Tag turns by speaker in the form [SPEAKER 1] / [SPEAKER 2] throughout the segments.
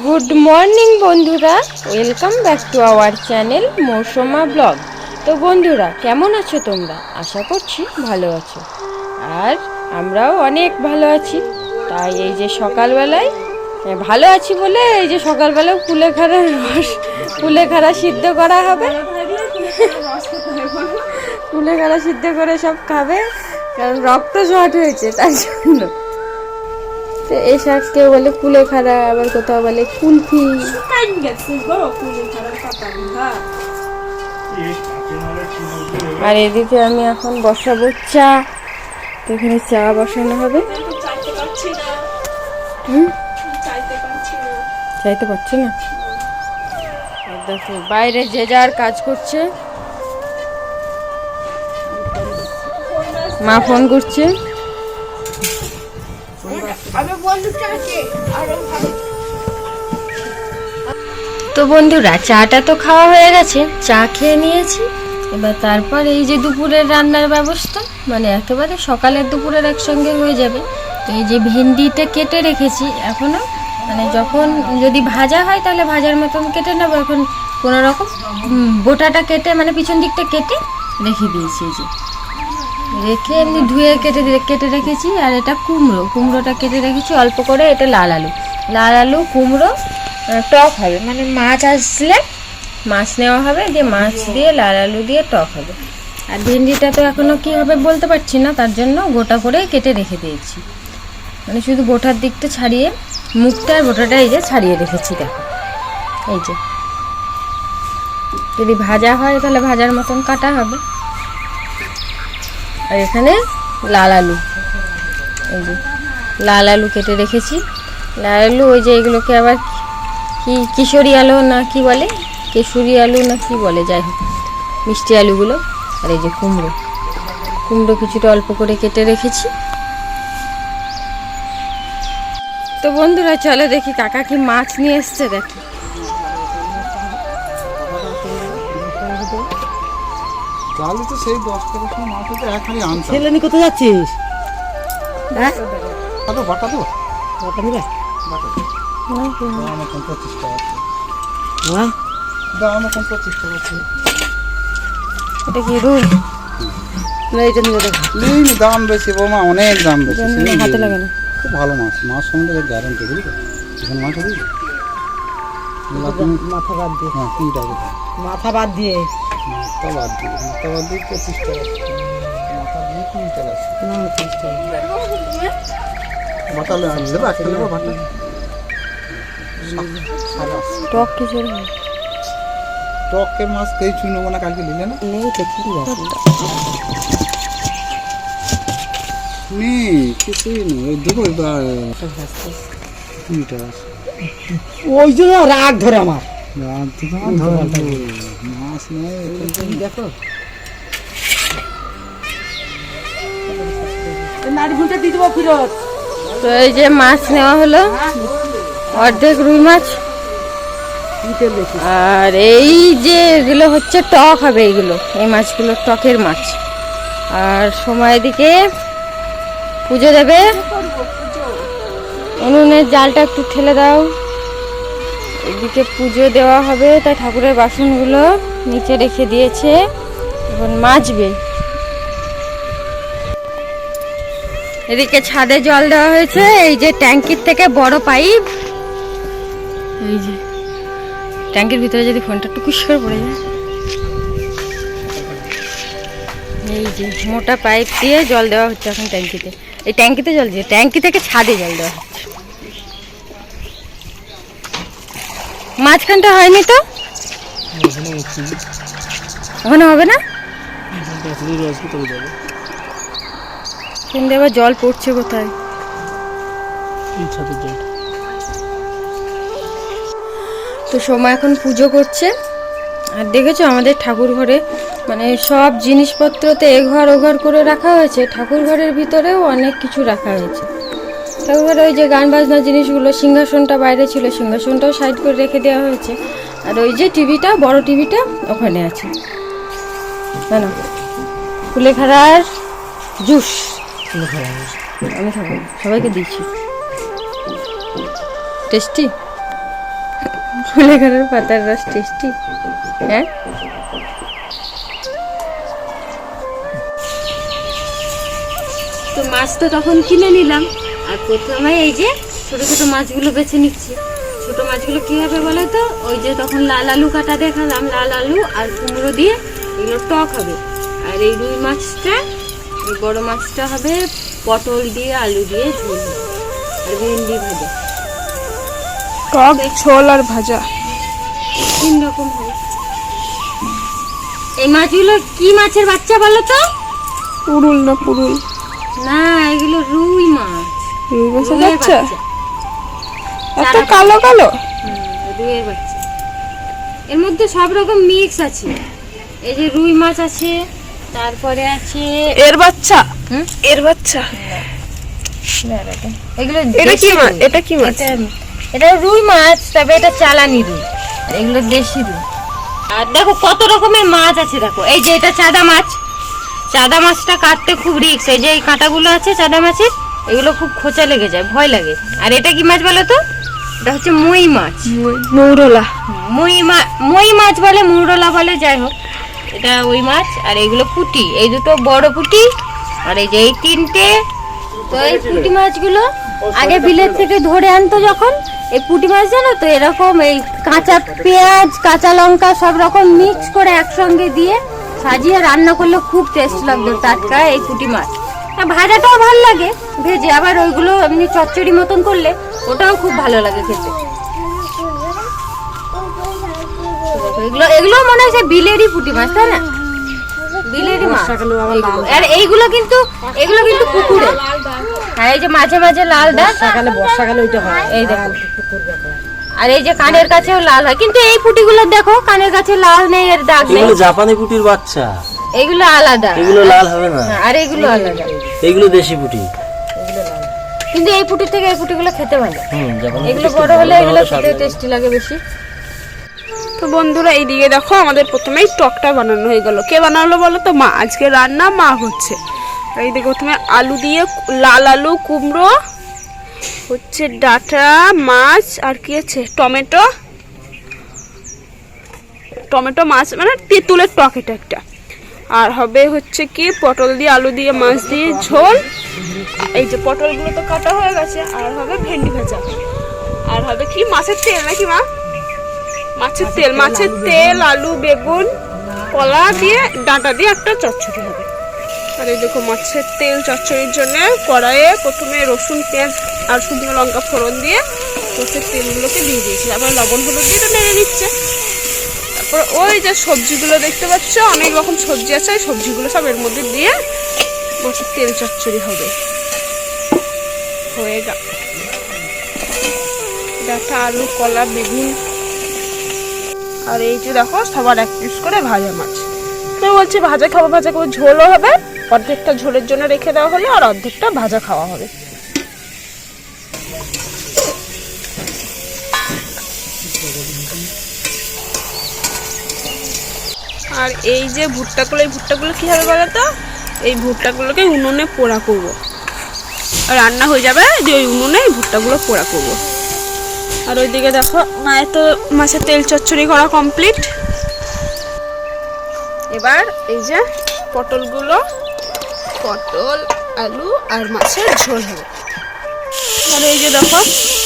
[SPEAKER 1] Good morning বন্ধুরা, welcome back to our channel Mousuma vlog. তো বন্ধুরা, কেমন আছো তোমরা? আশা করছি ভালো আছো, আর আমরাও অনেক ভালো আছি। তাই এই যে সকালবেলায় ভালো আছি বলে এই যে সকালবেলাও কুলেখাড়া সিদ্ধ করা হবে। কুলেখাড়া সিদ্ধ করে সব খাবে, কারণ রক্ত শর্ট হয়েছে তাই জন্য। তো এই শাক কেউ বলে কুলেখাড়া, আবার কোথাও বলে কুলফি। আর এদিকে আমি এখন বসাবো চা। তো এখানে চা বসানো হবে। চাইতে পারছি না। দেখো বাইরে যে যার কাজ করছে। মা ফোন করছে। তো বন্ধুরা, চাটা তো খাওয়া হয়ে গেছে, চা খেয়ে নিয়েছি। এবার তারপর এই যে দুপুরের রান্নার ব্যবস্থা, মানে একেবারে সকালের দুপুরের একসঙ্গে হয়ে যাবে। তো এই যে ভেন্ডিটা কেটে রেখেছি এখনো, মানে যখন যদি ভাজা হয় তাহলে ভাজার মতন কেটে নেবো। এখন কোনো রকম বোটাটা কেটে, মানে পিছন দিকটা কেটে রেখে দিয়েছি। এই যে রেখে এমনি ধুয়ে কেটে রেখেছি। আর এটা কুমড়োটা কেটে রেখেছি অল্প করে। এটা লাল আলু কুমড়ো টক হবে, মানে মাছ আসলে মাছ নেওয়া হবে, দিয়ে মাছ দিয়ে লাল আলু দিয়ে টক হবে। আর ভেন্ডিটা তো এখনো কি হবে বলতে পারছি না, তার জন্য গোটা করে কেটে রেখে দিয়েছি। মানে শুধু বোটার দিকটা ছাড়িয়ে, মুখটা আর বোটাটা এই যে ছাড়িয়ে রেখেছি। দেখো এই যে, যদি ভাজা হয় তাহলে ভাজার মতন কাটা হবে। আর এখানে লাল আলু, এই যে লাল আলু কেটে রেখেছি। লাল আলু ওই যে এগুলোকে আবার কি কিশোরী আলু না কি বলে, কেশুরি আলু না কি বলে, যাই হোক মিষ্টি আলুগুলো। আর এই যে কুমড়ো কিছুটা অল্প করে কেটে রেখেছি। তো বন্ধুরা, চলো দেখি কাকা কি মাছ নিয়ে এসছে। দেখি
[SPEAKER 2] ছেলে নি কোথায় যাচ্ছিস?
[SPEAKER 1] হ্যাঁ এটা কি রুই?
[SPEAKER 2] দাম বেশি বৌমা, অনেক দাম বেশি।
[SPEAKER 1] হাতে লাগানো
[SPEAKER 2] খুব ভালো মাছ সম্বন্ধে গ্যারান্টি, বুঝলি? এখন মাছ বুঝলি, মাথা বাদ দিয়ে। হ্যাঁ, মাথা বাদ দিয়ে 25 টাকা। মাথা দিয়ে 20 টাকা আছে। বাটালে আনলে বা একটা নেবো বাটা।
[SPEAKER 1] টক কিসের?
[SPEAKER 2] টকের মাছ কেউ ছুঁই নেবো না, কালকে নিলে না নেই তো কি আছে কিছুই নেই। ওই দেবো ওই জন্য রাগ ধরে আমার, মাছ নেই। দেখো নাড়িগুলটা দিয়ে দেবো ফিরত।
[SPEAKER 1] তো এই যে মাছ নেওয়া হলো, অর্ধেক রুই মাছ। আর এই যে এগুলো হচ্ছে টক হবে, এইগুলো এই মাছগুলো টকের মাছ। আর সময় দিকে পুজো দেবে, উনুনের জালটা একটু ঠেলে দাও। এদিকে পুজো দেওয়া হবে, তাই ঠাকুরের বাসনগুলো নিচে রেখে দিয়েছে, এখন মাজবে। এদিকে ছাদে জল দেওয়া হয়েছে, এই যে ট্যাঙ্কির থেকে বড় পাইপ। এই যে ট্যাঙ্কির ভিতরে যদি ফোনটা টুকুস করে পড়ে যায়, এই যে মোটা পাইপ দিয়ে জল দেওয়া হচ্ছে এখন ট্যাঙ্কিতে। এই ট্যাঙ্কিতে জল দিয়ে, ট্যাঙ্কি থেকে ছাদে জল দেওয়া হচ্ছে। মাঝখানটা হয়নি তো, ওখানে হবে না। কিন্তু এবার জল পড়ছে কোথায়? তো সময় এখন পুজো করছে। আর দেখেছো আমাদের ঠাকুর ঘরে মানে সব জিনিসপত্রতে এঘর ওঘর করে রাখা হয়েছে। ঠাকুর ঘরের ভিতরেও অনেক কিছু রাখা হয়েছে। ঠাকুর ঘরে ওই যে গান বাজনা জিনিসগুলো, সিংহাসনটা বাইরে ছিল, সিংহাসনটাও সাইড করে রেখে দেওয়া হয়েছে। আর ওই যে টিভিটা, বড় টিভিটা ওখানে আছে। না না, কুলেখাড়ার জুস আমি সবাইকে দিচ্ছি। টেস্টি। কুলেখাড়ার পাতার রস টেস্টি। হ্যাঁ, তো মাছ তো তখন কিনে নিলাম, আর প্রথমে এই যে ছোট ছোট মাছগুলো বেছে নিচ্ছি। ছোট মাছগুলো কি হবে বলো তো, ওই যে তখন লাল আলু কাটা দেখালাম, লাল আলু আর কুমড়ো দিয়ে এগুলো টক হবে। আর এই রুই মাছটা, এই বড় মাছটা হবে পটল দিয়ে আলু দিয়ে ঝোল হবে, আর ভেন্ডি ভাজা,
[SPEAKER 3] টক ঝোল আর ভাজা
[SPEAKER 1] 3 রকম হবে। এই মাছগুলো কি মাছের বাচ্চা বলো তো?
[SPEAKER 3] পুরুল না পুরুল?
[SPEAKER 1] না, এগুলো রুই মাছ।
[SPEAKER 3] রুই মাছের
[SPEAKER 1] রুইয়ের
[SPEAKER 3] বাচ্চা?
[SPEAKER 1] বাচ্চা।
[SPEAKER 3] এত কালো কালো?
[SPEAKER 1] রুইয়ের বাচ্চা। এর মধ্যে সব রকম মিক্স আছে। এই যে রুই মাছ আছে, তারপরে আছে
[SPEAKER 3] এর বাচ্চা?
[SPEAKER 1] হুম?
[SPEAKER 3] এর বাচ্চা?
[SPEAKER 1] এগুলো
[SPEAKER 3] এটা কি
[SPEAKER 1] দেশি
[SPEAKER 3] মাছ?
[SPEAKER 1] রুই।
[SPEAKER 3] এটা কি মাছ?
[SPEAKER 1] এটা রুই মাছ, তবে এটা চালানি রুই, আর এগুলো দেশি রুই। আর দেখো কত রকমের মাছ আছে, দেখো এই যে এটা চাদা মাছ। চাদা মাছটা কাটতে খুব রিস্ক, এই যে এই কাঁটাগুলো আছে চাদা মাছের, এগুলো খুব খোঁচা লেগে যায়, ভয় লাগে। আর এটা কি মাছ বলো তো? এটা হচ্ছে মই মাছ।
[SPEAKER 3] মৌরলা।
[SPEAKER 1] মই মাছ বলে, মুরলা বলে, যাই হোক এটা ওই মাছ। আর এইগুলো পুঁটি, এই দুটো বড় পুঁটি, আর এই যে এই 3টে। তো এই পুঁটি মাছগুলো আগে বিলেত থেকে ধরে আনতো যখন, এই পুঁটি মাছ জানো তো এরকম এই কাঁচা পেঁয়াজ কাঁচা লঙ্কা সব রকম মিক্স করে একসঙ্গে দিয়ে সাজিয়ে রান্না করলে খুব টেস্ট লাগতো টাটকা এই পুঁটি মাছ। আর ভাজাটাও ভালো লাগে ভেজে, আবার ওইগুলো এমনি চচ্চড়ি মতন করলে ওটাও খুব ভালো লাগে খেতে। এগুলো এগুলো মনে হয় বিলেরই পুঁটি মাছ, তাই না? বিলেরই মাছ। আর এইগুলো কিন্তু পুকুরে। আর এই যে মাঝে মাঝে লাল দাগ, বর্ষাকালে ওইটা হয়, এই দেখো। আর এই যে কানের কাছেও লাল হয়, কিন্তু এই পুঁটিগুলো দেখো কানের কাছে লাল নেই, এর দাগ নেই।
[SPEAKER 4] এগুলো জাপানি পুটির বাচ্চা,
[SPEAKER 1] এগুলো আলাদা,
[SPEAKER 4] এগুলো লাল হবে না।
[SPEAKER 1] আর এগুলো আলাদা,
[SPEAKER 4] এগুলো দেশি পুটি।
[SPEAKER 1] কিন্তু এই পুঁটি থেকে এই পুঁটিগুলো খেতে ভালো।
[SPEAKER 4] জাপানি
[SPEAKER 1] এগুলো বড় হলে এগুলো খেতে টেস্টি লাগে বেশি।
[SPEAKER 3] তো বন্ধুরা এইদিকে দেখো আমাদের প্রথমেই টকটা বানানো হয়ে গেল। কে বানালো বলো তো? মা। আজকে রান্না মা হচ্ছে। আর এইদিকে প্রথমে আলু দিয়ে, লাল আলু, কুমড়ো, হচ্ছে ডাঁটা মাছ, আর কি আছে টমেটো, টমেটো মাছ মানে তেঁতুলের টক এটা একটা। আর হবে হচ্ছে কি পটল দিয়ে আলু দিয়ে মাছ দিয়ে ঝোল। এই যে পটলগুলো তো কাটা হয়ে গেছে। আর হবে ভেন্ডি ভাজা। আর হবে কি মাছের তেল নাকি মা? মাছের তেল আলু বেগুন কলা দিয়ে ডাঁটা দিয়ে একটা চচ্চড়ি হবে। আর এই দেখো মাছের তেল চচ্চড়ির জন্য কড়াইয়ে প্রথমে রসুন পেঁয়াজ আর শুকনো লঙ্কা ফোড়ন দিয়ে মাছের তেলগুলোকে দিয়ে দিয়েছি। তারপরে লবণ হলুদ দিয়ে নেড়ে নিচ্ছে। তারপর ওই যে সবজিগুলো দেখতে পাচ্ছ, অনেক রকম সবজি আছে, এই সবজিগুলো সব এর মধ্যে দিয়ে মাছের তেল চচ্চড়ি হবে। হয়ে গেল ডাঁটা আলু কলা বেগুন। আর এই যে দেখো সবার এক পিস করে ভাজা মাছ। কেউ বলছে ভাজা খাবো, ঝোলও হবে, অর্ধেকটা ঝোলের জন্য রেখে দেওয়া হলো, আর অর্ধেকটা ভাজা খাওয়া হবে। আর এই যে ভুট্টাগুলো, এই ভুট্টাগুলো কি হবে বলো তো? এই ভুট্টাগুলোকে উনুনে পোড়া করবো, রান্না হয়ে যাবে যে ওই উনুনে এই ভুট্টাগুলো পোড়া করবো। আর ওইদিকে দেখো মায়ের তো মাছের তেল চচ্চড়ি করা কমপ্লিট। এবার এই যে পটলগুলো, পটল আলু আর মাছের ঝোল হবে। আর এই যে দেখো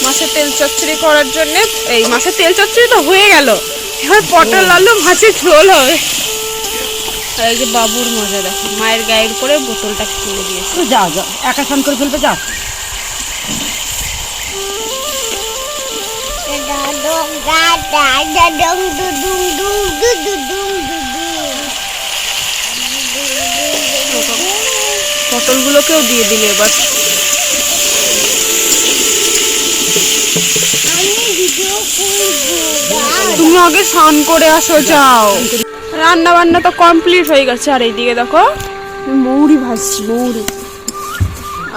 [SPEAKER 3] মাছের তেল চচ্চড়ি করার জন্য, এই মাছের তেল চচ্চড়ি তো হয়ে গেল, এবার পটল আলু মাছের ঝোল হবে। আর এই যে বাবুর মজা দেখো, মায়ের গায়ের উপরে বোতলটা খুলে দিয়েছে।
[SPEAKER 2] যা যা একা স্নান করে ফেলবে, যা।
[SPEAKER 3] পটলগুলোকেও দিয়ে দিলে এবার। তুমি আগে স্নান করে আসো, যাও। রান্না বান্না তো কমপ্লিট হয়ে গেছে। আর এইদিকে দেখো মৌরি ভাজছি, মৌরি।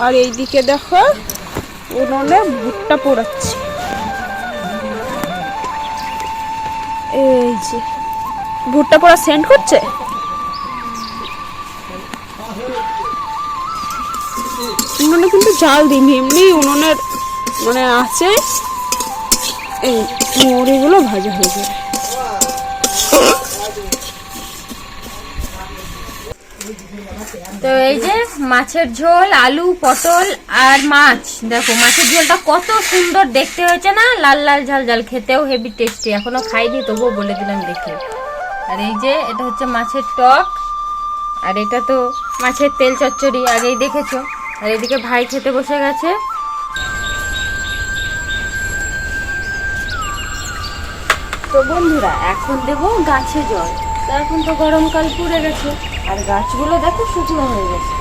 [SPEAKER 3] আর এইদিকে দেখো উনুনে ভুট্টা পোড়াচ্ছি। এই যে ভুট্টা পোড়া সেন্ট করছে। উনুনে কিন্তু জাল দিইনি, এমনি উনুনের মানে আছে। এই মুড়িগুলো ভাজা হয়ে যাবে।
[SPEAKER 1] তো এই যে মাছের ঝোল, আলু, পটল আর মাছ। দেখো মাছের ঝোলটা কত সুন্দর দেখতে হয়েছে না, লাল লাল ঝাল ঝাল, খেতেও হেভি টেস্টি। এখনো খাইনি তবুও বলে দিলাম দেখে। আর এই যে এটা হচ্ছে মাছের টক, আর এটা তো মাছের তেল চচ্চড়ি, আগেই দেখেছো। আর এদিকে ভাই খেতে বসে গেছে। তো বন্ধুরা এখন দেবো গাছে জল। তো এখন তো গরমকাল পড়ে গেছে, আর গাছগুলো দেখো শুকনো হয়ে গেছে।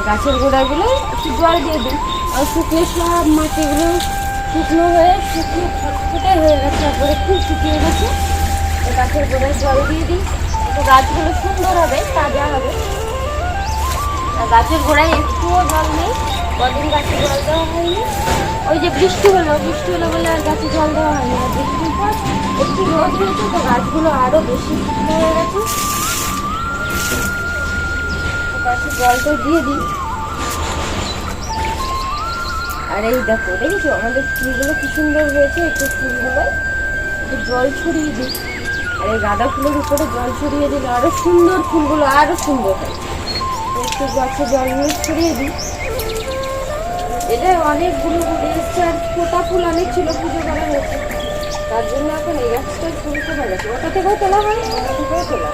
[SPEAKER 1] গাছের গোড়াগুলো একটু জল দিয়ে দিই, আর শুকিয়ে সব মাটিগুলো শুকনো হয়ে শুকিয়ে ফটফটে হয়ে গেছে, একবারে খুব শুকিয়ে গেছে। তো গাছের গোড়ায় জল দিয়ে দিই, তো গাছগুলো সুন্দর হবে, তাজা হবে। আর গাছের গোড়ায় একটুও জল নেই, কদিন গাছে জল দেওয়া হয়নি। ওই যে বৃষ্টি হলো বলে আর গাছে জল দেওয়া হয়নি। আর বৃষ্টির পর একটু রোদ হয়েছে, তো গাছগুলো আরো বেশি শুকনো হয়ে গেছে। গাছে জলটা দিয়ে দিই। আর এই দেখো, দেখেছো আমাদের ফুলগুলো কি সুন্দর হয়েছে। একটু ফুলগুলো একটু জল ছড়িয়ে দিই, আর এই গাঁদা ফুলের উপরে জল ছড়িয়ে দিলে আরো সুন্দর, ফুলগুলো আরো সুন্দর হয়। একটু গাছে জলগুলো ছড়িয়ে দিই। এটা অনেকগুলো এসছে, আর ফোটা ফুল অনেক ছিল, পুজো করা হয়েছে, তার জন্য এখন এই গাছটা ফুল কমে গেছে। ওটা থেকেও তোলা হয়, ওটা থেকেও তোলা।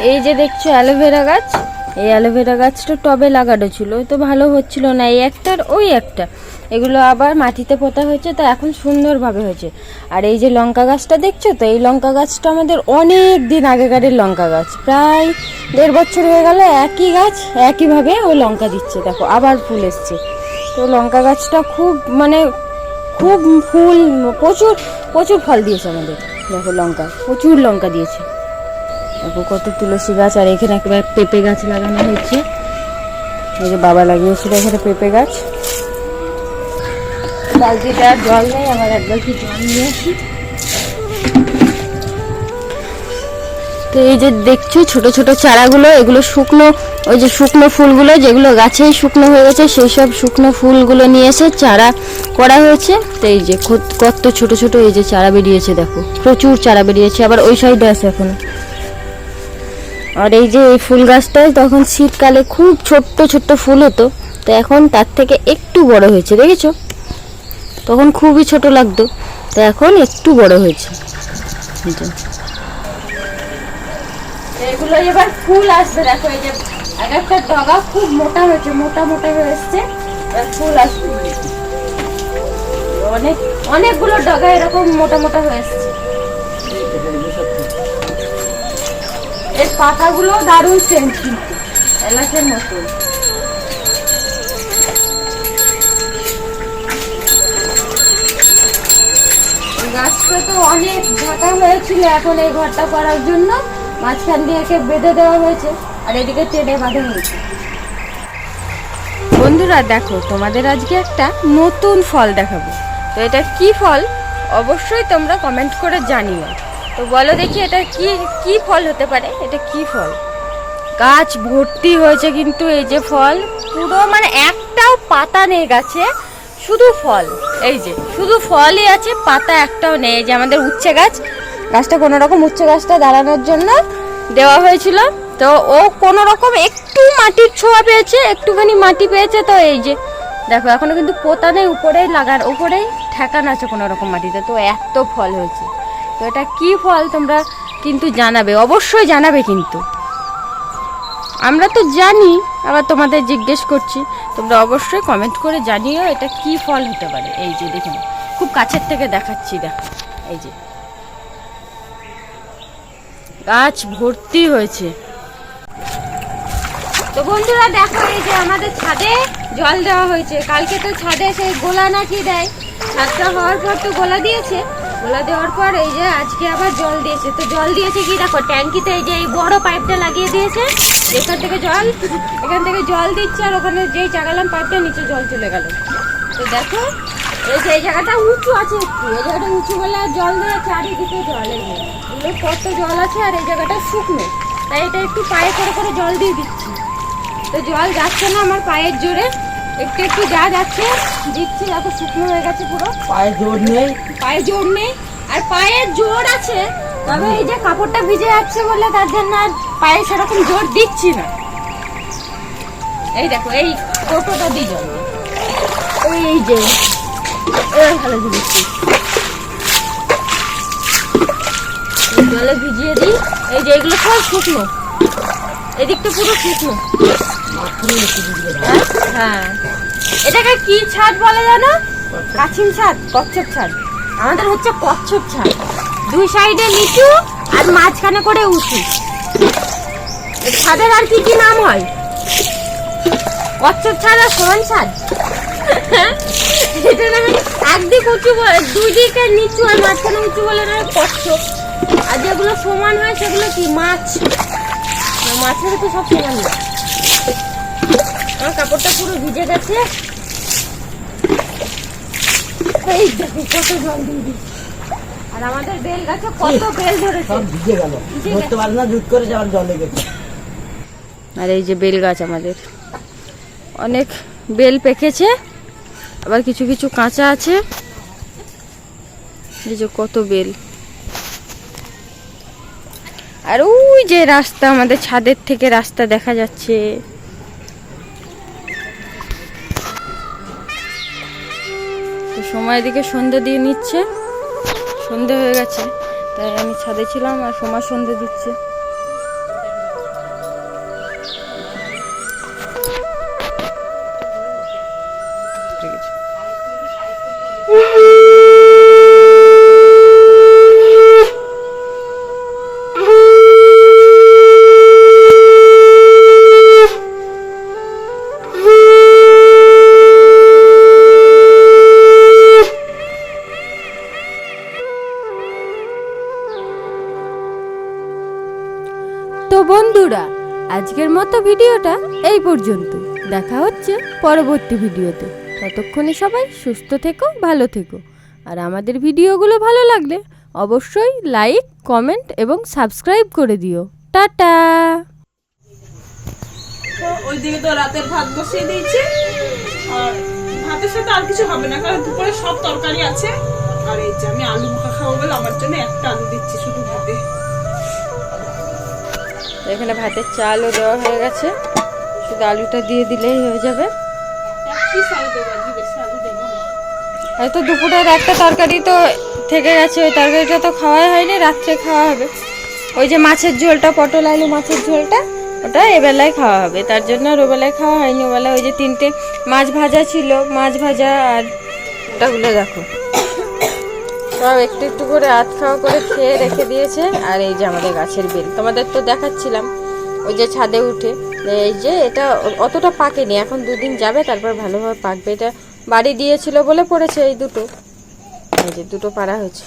[SPEAKER 1] এই যে দেখছো অ্যালোভেরা গাছ, এই অ্যালোভেরা গাছটা টবে লাগানো ছিল, তো ভালো হচ্ছিল না, এই একটা আর ওই একটা। এগুলো আবার মাটিতে পোতা হয়েছে, তো এখন সুন্দরভাবে হয়েছে। আর এই যে লঙ্কা গাছটা দেখছো, তো এই লঙ্কা গাছটা আমাদের অনেক দিন আগেকারের লঙ্কা গাছ, প্রায় 1.5 বছর হয়ে গেল একই গাছ একইভাবে ও লঙ্কা দিচ্ছে। দেখো আবার ফুল এসছে। তো লঙ্কা গাছটা খুব খুব ফুল, প্রচুর প্রচুর ফল দিয়েছে আমাদের। দেখো লঙ্কা, প্রচুর লঙ্কা দিয়েছে। দেখো কত তুলসী গাছ, আর এখানে একেবারে পেঁপে গাছ লাগানো হয়েছে। এই যে বাবা লাগিয়েছিল এখানে পেঁপে গাছ। বালতিটা আর জল নেই, আমার এক বালতি জল নিয়ে আসি। তো এই যে দেখছো ছোট ছোট চারাগুলো, এগুলো শুকনো, ওই যে শুকনো ফুলগুলো যেগুলো গাছেই শুকনো হয়ে গেছে, সেই সব শুকনো ফুলগুলো নিয়ে এসে চারা করা হয়েছে। তো এই যে কত ছোট ছোট এই যে চারা বেরিয়েছে, দেখো প্রচুর চারা বেরিয়েছে। আবার ওই সাইডে আছে এখনো। আর এই যে এই ফুল গাছটায় তখন শীতকালে খুব ছোট্ট ছোট্ট ফুল হতো, তো এখন তার থেকে একটু বড় হয়েছে, দেখেছো? তখন খুবই ছোট লাগতো, তো এখন একটু বড় হয়েছে। এগুলো এবার ফুল আসবে, দেখো এই যে এক একটা ডগা খুব মোটা হয়েছে, মোটা মোটা হয়ে এসছে, ফুল আসবে। অনেকগুলো ডগা এরকম মোটা মোটা হয়ে এসছে। এর পাতাগুলো দারুণ সেন্ট, কিন্তু এলাচের মতো। গাছটা তো অনেক ঢাকা হয়েছিল, এখন এই ঘরটা করার জন্য মাঝখান দিয়ে বেঁধে দেওয়া হয়েছে, আর এদিকে টেনে বাঁধা হয়েছে। বন্ধুরা দেখো, তোমাদের আজকে একটা নতুন ফল দেখাবো। তো এটা কি ফল অবশ্যই তোমরা কমেন্ট করে জানিও। তো বলো দেখি এটা কি ফল হতে পারে, এটা কি ফল? গাছ ভর্তি হয়েছে কিন্তু এই যে ফল, পুরো মানে একটাও পাতা নেই গাছে, শুধু ফল। এই যে শুধু ফলই আছে, পাতা একটাও নেই। এই যে আমাদের উচ্ছে গাছটা কোনো রকম উচ্ছে গাছটা দাঁড়ানোর জন্য দেওয়া হয়েছিল, তো ও কোনো রকম একটু মাটির ছোঁয়া পেয়েছে, একটুখানি মাটি পেয়েছে। তো এই যে দেখো এখনো কিন্তু পোতা নেই, উপরেই ঠেকানো আছে কোনো রকম মাটিতে, তো এত ফল হয়েছে। তো এটা কি ফল তোমরা কিন্তু জানাবে, অবশ্যই জানাবে। কিন্তু আমরা তো জানি, আবার তোমাদের জিজ্ঞেস করছি, তোমরা অবশ্যই কমেন্ট করে জানিও এটা কি ফল হতে পারে। এই যে দেখুন, খুব কাছের থেকে দেখাচ্ছি, দেখো এই যে গাছ ভর্তি হয়েছে। তো বন্ধুরা দেখো, এই যে আমাদের ছাদে জল দেওয়া হয়েছে। কালকে তো ছাদে সেই গোলা নাকি দেয়, ছাদটা হওয়ার পর তো গোলা দিয়েছে, গোলা দেওয়ার পর এই যে আজকে আবার জল দিয়েছে। তো জল দিয়েছে কি দেখো, ট্যাঙ্কিতে এই যে এই বড় পাইপটা লাগিয়ে দিয়েছে, এখান থেকে জল দিচ্ছে, আর ওখানে যেই চাগালাম পাইপটা নিচে জল চলে গেল। তো দেখো এই যে এই জায়গাটা উঁচু আছে, একটু এই জায়গাটা উঁচু বলে আর জল দেওয়া, চারিদিকে জলের এগুলো কত জল আছে, আর এই জায়গাটা শুকনো, তাই এটা একটু পায়ে করে জল দিয়ে দিচ্ছি। তো জল যাচ্ছে না আমার পায়ের জোরে, একটু একটু যা যাচ্ছে দিচ্ছি, এত শুকনো হয়ে গেছে পুরো।
[SPEAKER 4] পায়ে জোর নেই।
[SPEAKER 1] পায়ে জোর নেই, আর পায়ে জোর আছে, তবে এই যে কাপড়টা ভিজে যাচ্ছে বলে তার জন্য আর পায়ে সেরকম জোর দিচ্ছি না। এই দেখো এই টোটোটা দিই জল, এই যে ভালো দিচ্ছি, জলে ভিজিয়ে দিই। এই যে এগুলো সব শুকনো, এদিকটা পুরো শুকনো। হ্যাঁ, এটাকে কি ছাদ বলে জানো? কাছিম ছাদ, কচ্ছপ ছাদ। আমাদের হচ্ছে কচ্ছপ ছাদ, দুই সাইডে নিচু আর মাঝখানে করে উঁচু। ছাদের আর কি কি নাম হয়? কচ্ছপ ছাদ আর সমান ছাদ। এটা না একদিক উঁচু, দুই দিকে নিচু আর মাঝখানে উঁচু বলে না কচ্ছপ। আর যেগুলো সমান হয় সেগুলো কি মাছ? মাছের তো সব সমান না। আমার কাপড়টা পুরো ভিজে গেছে। এই দেখো কত জল দিয়ে দিচ্ছি। আর আমাদের বেল গাছে কত বেল ধরেছে,
[SPEAKER 4] সব ভিজে গেল, ধরতে পারে না, জুট করে যাওয়ার জলে গেছে।
[SPEAKER 1] আর এই যে বেল গাছ আমাদের অনেক বেল পেকেছে, আবার কিছু কিছু কাঁচা আছে। এই যে কত বেল। আর ওই যে রাস্তা, আমাদের ছাদের থেকে রাস্তা দেখা যাচ্ছে। তো সময় দিকে সন্ধ্যে দিয়ে নিচ্ছে, সন্ধ্যে হয়ে গেছে, তাই আমি ছাদে ছিলাম আর সময় সন্ধ্যে দিচ্ছে। ঠিক আছে। তো বন্ধুরা, আজকের মতো ভিডিওটা এই পর্যন্ত। দেখা হচ্ছে পরবর্তী ভিডিওতে। ততক্ষণে সবাই সুস্থ থেকো, ভালো থেকো। আর আমাদের ভিডিওগুলো ভালো লাগলে অবশ্যই লাইক, কমেন্ট এবং সাবস্ক্রাইব করে দিও। টাটা।
[SPEAKER 3] তো ওইদিকে তো রাতের ভাত বসিয়ে দিয়েছি, আর ভাতের সাথে আর কিছু হবে না, কারণ দুপুরে সব তরকারি আছে। আর এই যে আমি আলু মাখা খাবো বলে আমার জন্য একটা আলু দিচ্ছি শুধু ভাতে।
[SPEAKER 1] এখানে ভাতের চালও দেওয়া হয়ে গেছে, শুধু আলুটা দিয়ে দিলেই হয়ে যাবে। হয়তো দুপুরের একটা তরকারি তো থেকে গেছে, ওই তরকারিটা তো খাওয়াই হয়নি, রাত্রে খাওয়া হবে। ওই যে মাছের ঝোলটা, পটল আলু মাছের ঝোলটা, ওটা এবেলায় খাওয়া হবে, তার জন্য আর ওবেলায় খাওয়া হয়নি। ওবেলায় ওই যে 3টে মাছ ভাজা ছিল, মাছ ভাজা আর ওটাগুলো দেখো সব একটু একটু করে আধ খাওয়া করে খেয়ে রেখে দিয়েছে। আর এই যে আমাদের গাছের বেল তোমাদের তো দেখাচ্ছিলাম ওই যে ছাদে উঠে। এই যে এটা অতটা পাকেনি, এখন 2 দিন যাবে তারপর ভালোভাবে পাকবে। এটা বাড়ি দিয়েছিল বলে পড়েছে এই দুটো, এই যে দুটো পাড়া হয়েছে।